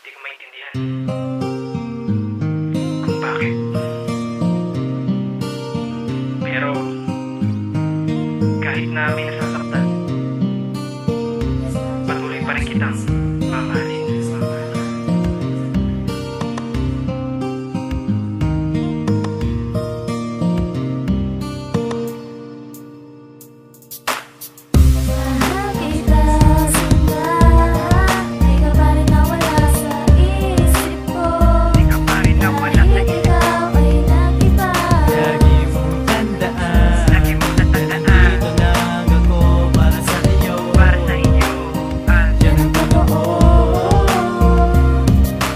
Di ko maintindihan kung bakit. Pero kahit na may nasasaktan, patuloy pa rin kitang mamahalin.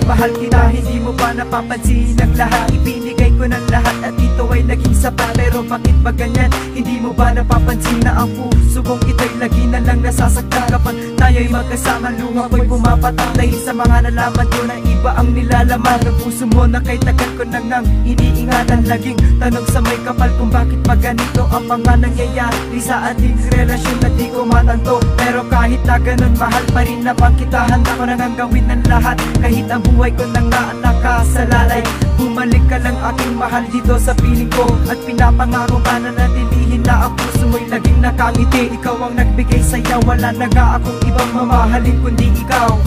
Mahal kita, hindi mo ba napapansin ang lahat? Ibinigay ko ng lahat at ito ay naging sapat. Pero bakit ba ganyan? Hindi mo ba napapansin na ang puso kong ito'y lagi na lang nasasaktan? Kapag tayo'y magkasama, luha ko'y pumapatak. Dahil sa mga nalaman ko na iba ang nilalaman ng puso mo na kay tagal ko nang iniingatan. Laging tanong sa may kapal kung bakit pa ganito ang mga nangyayari sa ating relasyon na di ko matanto. Pero kahit na ganun, mahal pa rin naman kita. Handa ko nang gawin ng lahat kahit ang buhay ko nang nakasalalay. Bumalik ka lang aking mahal dito sa piling ko, at pinapangako ka na natilihin na ang puso mo'y laging nakangiti. Ikaw ang nagbigay saya, wala na nga akong ibang mamahalin kundi ikaw.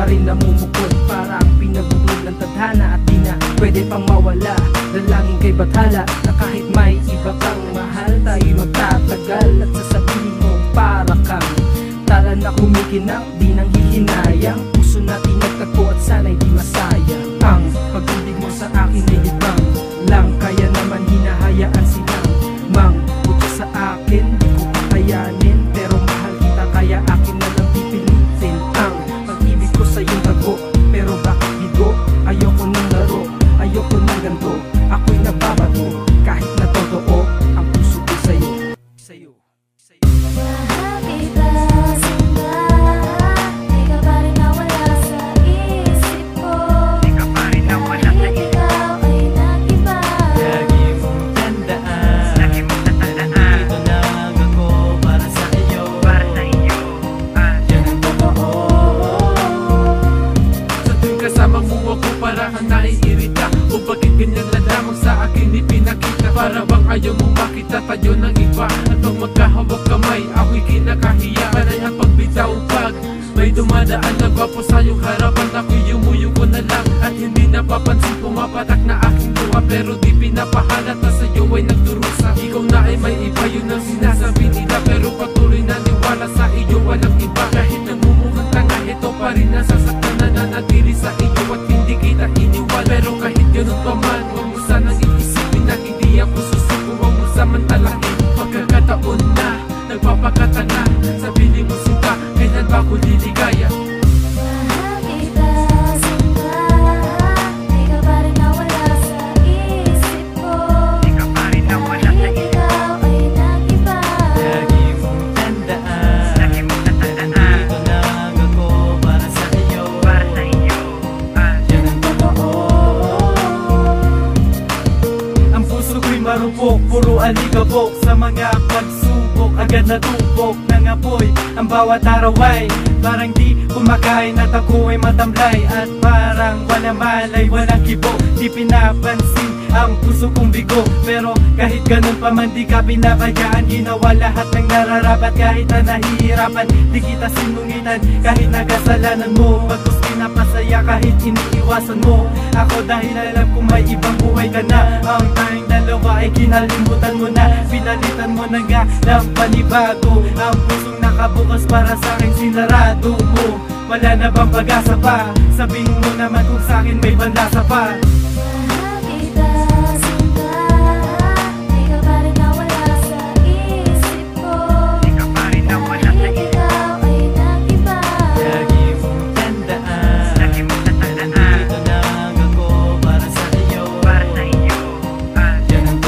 Namumukod para ang pinagubog ng tadhana at di na pwede pang mawala. Dalangin kay Bathala na kahit may iba kang mahal, tayo'y magtatagal. At sasabihin mo para kang tala na kumikinang, di nang hihinayang. Puso natin nagtagpo at sana'y di masayang. Ang pag-ibig mo sa akin ay libang lang, kaya naman hinahayaan silang mangbuto sa akin. Di ko kakayanin, pero mahal kita kaya akin na lang pipilitin. Ang pag-ibig ko sa iyong tago, pero bakit bigo? Ayoko ng laro, ayoko ng ganto. Ako'y nababato, kahit na totoo ang puso ko sa'yo. Mahal kita, sinta, di ka pa rin nawala sa isip ko. Di ka pa rin nawala sa isip ko. Ikaw ay nag-iba. Lagi mong tandaan, Lagi mong tatandaan, dito lang ako para sa iyo. para sa iyo. Yan ang totoo. Sa tuwing kasama mo ako, para kang naiirita. O bakit ganyan na lamang sa akin ipinakita? Para bang ayaw mong makita tayo ng iba? At pag magkahawag kamay, ako'y kinakahiya. Panay ang pagbitaw pag may dumadaan na gwapo sa iyong harapan. Ako'y yumuyuko na lang at hindi napapansin, pumapatak na aking luha. Pero di pinapahalat na sa'yo ay nagdurusa. Ikaw na ay may iba, yun ang sinasabi nila. Pero patuloy na niwala sa iyo, walang iba. Kahit nagmumukhang tanga, ito pa rin nasasaktan na nanatili sa iyo at hindi kita iniwala. Pero kahit ganun pa man, huwag mo sanang iisipin na hindi ako susuko. Huwag mo samantalahin pagkakataon na nagpapakatanga. Sabihin mo sinta, kailan ba ko liligaya? Mahal kita, sinta, di ka pa rin nawala sa isip ko. Di ka pa rin nawala sa isip ko. Ikaw ay nag-iba. Lagi mong tandaan, Lagi mong tatandaan, dito lang ako para sa iyo. para sa iyo. Yan ang totoo. Ang puso ko'y marupok, puro aligabok. Sa mga pagsubok, agad natupok ng apoy. Ang bawat araw ay parang di kumakain at ako ay matamlay. At parang wala malay, walang kibo. Di pinapansin ang puso kong bigo. Pero kahit ganun pa man di ka pinapayaan. Ginawa lahat ng nararapat kahit na nahihirapan. Di kita sinungitan kahit nagkasalanan mo. Bagkus pinapasaya kahit iniiwasan mo ako, dahil alam kong may ibang buhay ka na. Ang tayong dalawa ay kinalimutan mo na. Pinalitan mo na nga ng panibago. Ang pusong nakabukas para sa akin sinarado mo. Wala na bang pag-asa pa? Sabihin mo naman kung sa akin may bandasa pa. Mahal kita, sinta, di ka pa rin nawala sa isip ko. Di ka pa rin nawala sa isip ko. Ikaw ay nag-iba. Lagi mong tandaan, Lagi mong tatandaan, dito lang ako para sa iyo. para sa iyo. Yan ang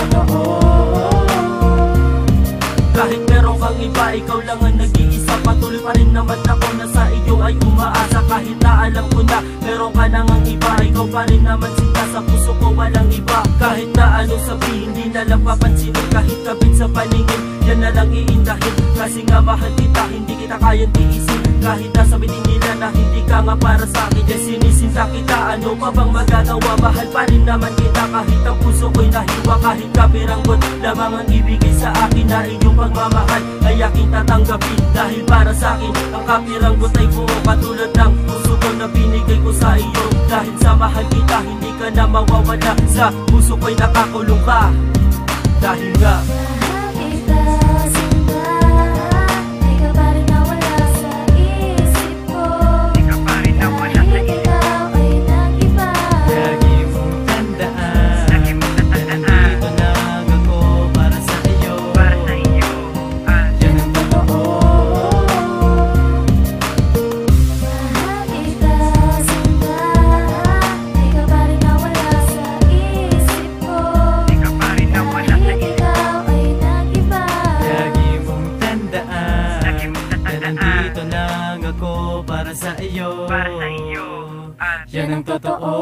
pa rin naman sinta sa puso ko, walang iba. Kahit na anong sabihin, di na lang papansinin. Kahit kabit sa paningin, yan na lang iindahin. Kasi nga mahal kita, hindi kita kayang tiisin. Kahit na sabihin nila na hindi ka nga para sa akin, eh sinisinta kita, ano pa bang magagawa? Mahal pa rin naman kita kahit ang puso ko'y nahiwa. Kahit kapiranggot lamang ang ibigay sa akin, na iyong pagmamahal ay aking tatanggapin. Dahil para sa akin, ang kapiranggot ay buo, katulad ng puso ko na binigay ko sa iyo. Dahil sa mahal kita, hindi ka na mawawala. Sa puso ko'y nakakulong ka. Dahil nga Mahal kita sinta, di ka pa rin nawala sa isip ko. Di ka pa rin nawala sa Kahit isip. ikaw ay nag-iba. Lagi mong tandaan, Lagi mong tatandaan, nandito lang ako para sa iyo. para sa iyo. Yan ang totoo. Mahal kita sinta, di ka pa rin nawala sa isip ko. Di ka pa rin nawala sa Kahit isip. ikaw ay nag-iba. Lagi mong tandaan, Lagi mong na tatandaan, nandito lang ako para sa iyo. para sa iyo. Yan ang totoo.